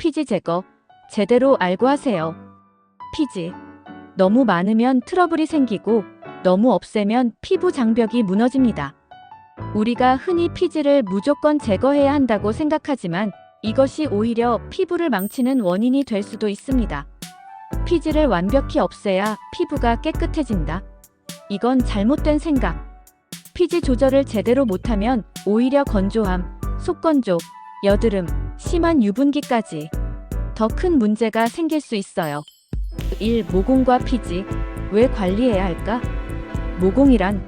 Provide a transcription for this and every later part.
피지 제거 제대로 알고 하세요. 피지 너무 많으면 트러블이 생기고 너무 없애면 피부 장벽이 무너집니다. 우리가 흔히 피지를 무조건 제거해야 한다고 생각하지만 이것이 오히려 피부를 망치는 원인이 될 수도 있습니다. 피지를 완벽히 없애야 피부가 깨끗해진다. 이건 잘못된 생각. 피지 조절을 제대로 못하면 오히려 건조함, 속건조, 여드름, 심한 유분기까지 더 큰 문제가 생길 수 있어요. 1. 모공과 피지. 왜 관리해야 할까? 모공이란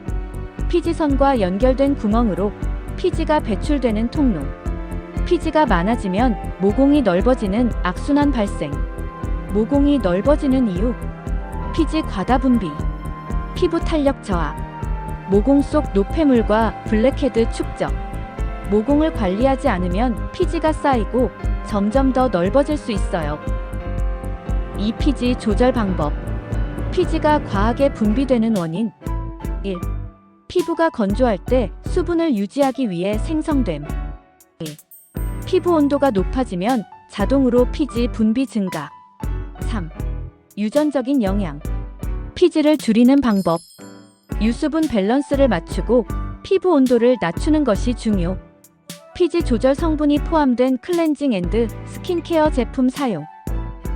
피지선과 연결된 구멍으로 피지가 배출되는 통로. 피지가 많아지면 모공이 넓어지는 악순환 발생. 모공이 넓어지는 이유. 피지 과다 분비, 피부 탄력 저하, 모공 속 노폐물과 블랙헤드 축적. 모공을 관리하지 않으면 피지가 쌓이고 점점 더 넓어질 수 있어요. 이 피지 조절 방법. 피지가 과하게 분비되는 원인. 1. 피부가 건조할 때 수분을 유지하기 위해 생성됨. 2. 피부 온도가 높아지면 자동으로 피지 분비 증가. 3. 유전적인 영향. 피지를 줄이는 방법. 유수분 밸런스를 맞추고 피부 온도를 낮추는 것이 중요. 피지 조절 성분이 포함된 클렌징 앤드 스킨케어 제품 사용.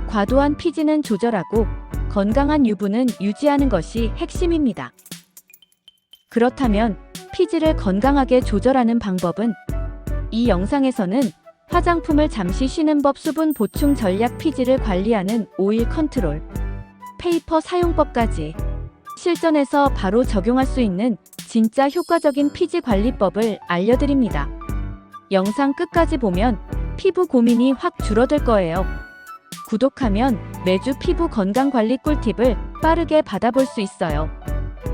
과도한 피지는 조절하고 건강한 유분은 유지하는 것이 핵심입니다. 그렇다면 피지를 건강하게 조절하는 방법은? 이 영상에서는 화장품을 잠시 쉬는 법, 수분 보충 전략, 피지를 관리하는 오일 컨트롤, 페이퍼 사용법까지 실전에서 바로 적용할 수 있는 진짜 효과적인 피지 관리법을 알려드립니다. 영상 끝까지 보면 피부 고민이 확 줄어들 거예요. 구독하면 매주 피부 건강 관리 꿀팁을 빠르게 받아볼 수 있어요.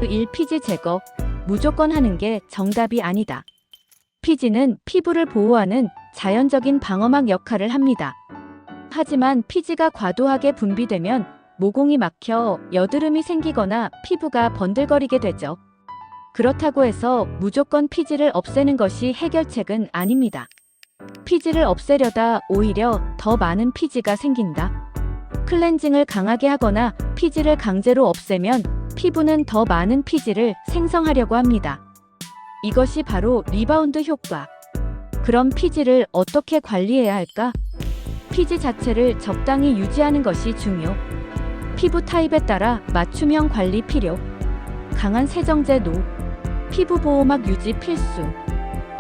1. 피지 제거. 무조건 하는 게 정답이 아니다. 피지는 피부를 보호하는 자연적인 방어막 역할을 합니다. 하지만 피지가 과도하게 분비되면 모공이 막혀 여드름이 생기거나 피부가 번들거리게 되죠. 그렇다고 해서 무조건 피지를 없애는 것이 해결책은 아닙니다. 피지를 없애려다 오히려 더 많은 피지가 생긴다. 클렌징을 강하게 하거나 피지를 강제로 없애면 피부는 더 많은 피지를 생성하려고 합니다. 이것이 바로 리바운드 효과. 그럼 피지를 어떻게 관리해야 할까? 피지 자체를 적당히 유지하는 것이 중요. 피부 타입에 따라 맞춤형 관리 필요. 강한 세정제 노. 피부 보호막 유지 필수.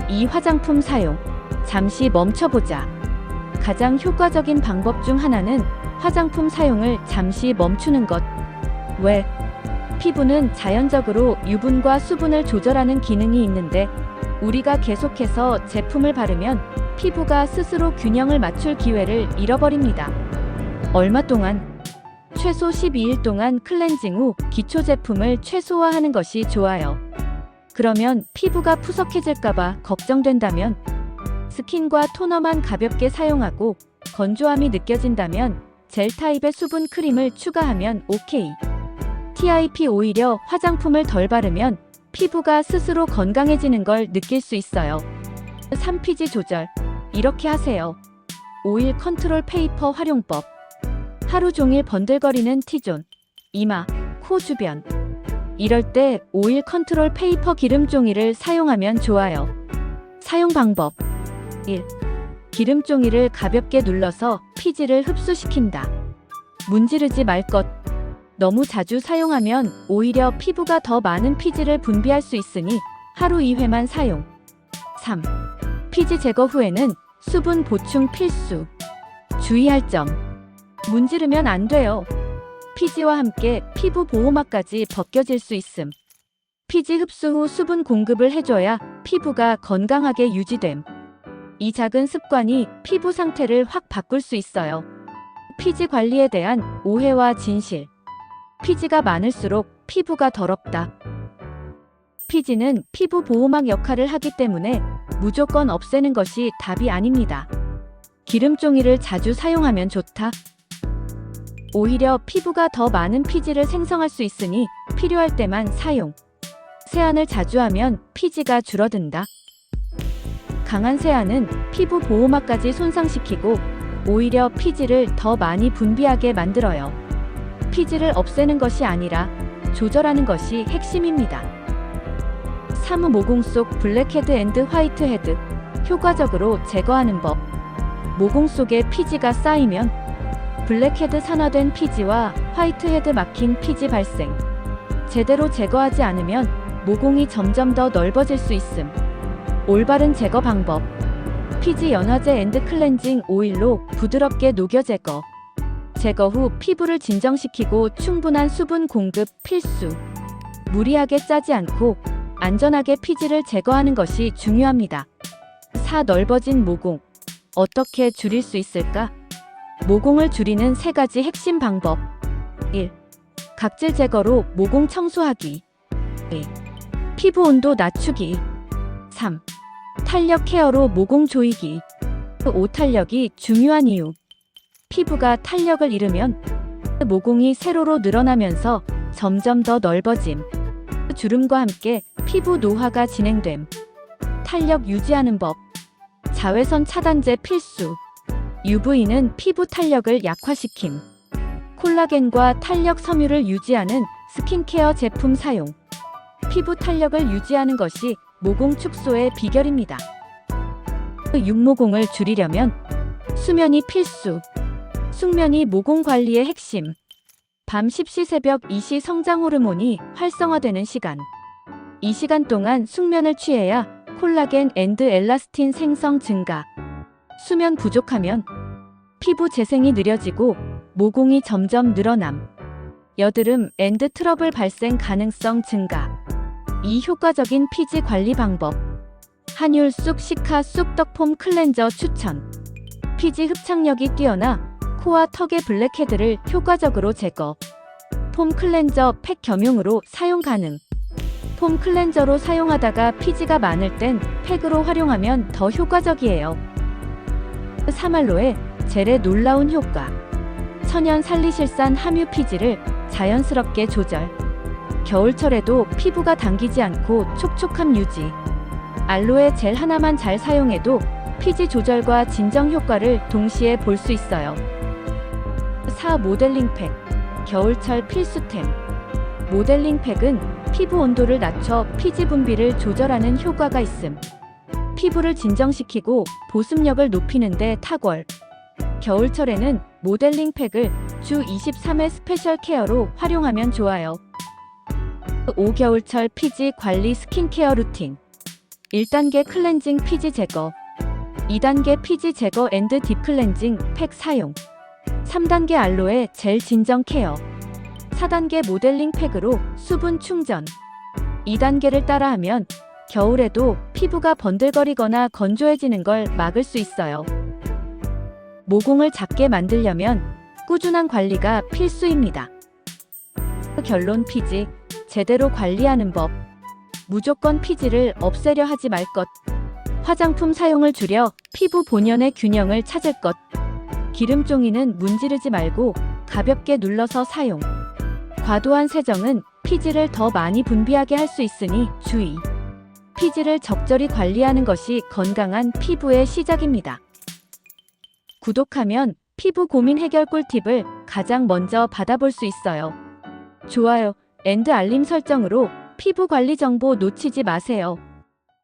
2. 화장품 사용. 잠시 멈춰보자. 가장 효과적인 방법 중 하나는 화장품 사용을 잠시 멈추는 것. 왜? 피부는 자연적으로 유분과 수분을 조절하는 기능이 있는데 우리가 계속해서 제품을 바르면 피부가 스스로 균형을 맞출 기회를 잃어버립니다. 얼마 동안? 최소 12일 동안 클렌징 후 기초 제품을 최소화하는 것이 좋아요. 그러면 피부가 푸석해질까봐 걱정된다면 스킨과 토너만 가볍게 사용하고 건조함이 느껴진다면 젤 타입의 수분 크림을 추가하면 오케이. TIP. 오히려 화장품을 덜 바르면 피부가 스스로 건강해지는 걸 느낄 수 있어요. 3. 피지 조절. 이렇게 하세요. 오일 컨트롤 페이퍼 활용법. 하루 종일 번들거리는 T존, 이마, 코 주변. 이럴 때 오일 컨트롤 페이퍼 기름 종이를 사용하면 좋아요. 사용 방법. 1. 기름 종이를 가볍게 눌러서 피지를 흡수시킨다. 문지르지 말 것. 너무 자주 사용하면 오히려 피부가 더 많은 피지를 분비할 수 있으니 하루 2회만 사용. 3. 피지 제거 후에는 수분 보충 필수. 주의할 점. 문지르면 안 돼요. 피지와 함께 피부 보호막까지 벗겨질 수 있음. 피지 흡수 후 수분 공급을 해줘야 피부가 건강하게 유지됨. 이 작은 습관이 피부 상태를 확 바꿀 수 있어요. 피지 관리에 대한 오해와 진실. 피지가 많을수록 피부가 더럽다. 피지는 피부 보호막 역할을 하기 때문에 무조건 없애는 것이 답이 아닙니다. 기름 종이를 자주 사용하면 좋다. 오히려 피부가 더 많은 피지를 생성할 수 있으니 필요할 때만 사용. 세안을 자주 하면 피지가 줄어든다. 강한 세안은 피부 보호막까지 손상시키고 오히려 피지를 더 많이 분비하게 만들어요. 피지를 없애는 것이 아니라 조절하는 것이 핵심입니다. 사무 모공 속 블랙헤드 앤드 화이트헤드 효과적으로 제거하는 법. 모공 속에 피지가 쌓이면 블랙헤드 산화된 피지와 화이트헤드 막힌 피지 발생. 제대로 제거하지 않으면 모공이 점점 더 넓어질 수 있음. 올바른 제거 방법. 피지 연화제 앤드 클렌징 오일로 부드럽게 녹여 제거. 제거 후 피부를 진정시키고 충분한 수분 공급 필수. 무리하게 짜지 않고 안전하게 피지를 제거하는 것이 중요합니다. 4. 넓어진 모공. 어떻게 줄일 수 있을까? 모공을 줄이는 3가지 핵심 방법. 1. 각질 제거로 모공 청소하기. 2. 피부 온도 낮추기. 3. 탄력 케어로 모공 조이기. 5. 탄력이 중요한 이유. 피부가 탄력을 잃으면 모공이 세로로 늘어나면서 점점 더 넓어짐. 주름과 함께 피부 노화가 진행됨. 탄력 유지하는 법. 자외선 차단제 필수. UV는 피부 탄력을 약화시킴. 콜라겐과 탄력 섬유를 유지하는 스킨케어 제품 사용. 피부 탄력을 유지하는 것이 모공 축소의 비결입니다. 육모공을 줄이려면 수면이 필수. 숙면이 모공 관리의 핵심. 밤 10시 새벽 2시 성장 호르몬이 활성화되는 시간. 이 시간 동안 숙면을 취해야 콜라겐 앤드 엘라스틴 생성 증가. 수면 부족하면 피부 재생이 느려지고 모공이 점점 늘어남. 여드름 앤드 트러블 발생 가능성 증가. 이 효과적인 피지 관리 방법. 한율 쑥 시카 쑥 떡폼 클렌저 추천. 피지 흡착력이 뛰어나 코와 턱의 블랙헤드를 효과적으로 제거. 폼 클렌저 팩 겸용으로 사용 가능. 폼 클렌저로 사용하다가 피지가 많을 땐 팩으로 활용하면 더 효과적이에요. 3알로에 젤의 놀라운 효과. 천연 살리실산 함유 피지를 자연스럽게 조절. 겨울철에도 피부가 당기지 않고 촉촉함 유지. 알로에 젤 하나만 잘 사용해도 피지 조절과 진정 효과를 동시에 볼 수 있어요. 4. 모델링 팩. 겨울철 필수템. 모델링 팩은 피부 온도를 낮춰 피지 분비를 조절하는 효과가 있음. 피부를 진정시키고 보습력을 높이는 데 탁월. 겨울철에는 모델링 팩을 주 23회 스페셜 케어로 활용하면 좋아요. 5. 겨울철 피지 관리 스킨케어 루틴. 1단계 클렌징 피지 제거. 2단계 피지 제거 앤드 딥 클렌징 팩 사용. 3단계 알로에 젤 진정 케어. 4단계 모델링 팩으로 수분 충전. 2단계를 따라하면 겨울에도 피부가 번들거리거나 건조해지는 걸 막을 수 있어요. 모공을 작게 만들려면 꾸준한 관리가 필수입니다. 결론. 피지 제대로 관리하는 법. 무조건 피지를 없애려 하지 말 것. 화장품 사용을 줄여 피부 본연의 균형을 찾을 것. 기름종이는 문지르지 말고 가볍게 눌러서 사용. 과도한 세정은 피지를 더 많이 분비하게 할 수 있으니 주의. 피지를 적절히 관리하는 것이 건강한 피부의 시작입니다. 구독하면 피부 고민 해결 꿀팁을 가장 먼저 받아볼 수 있어요. 좋아요 앤드 알림 설정으로 피부 관리 정보 놓치지 마세요.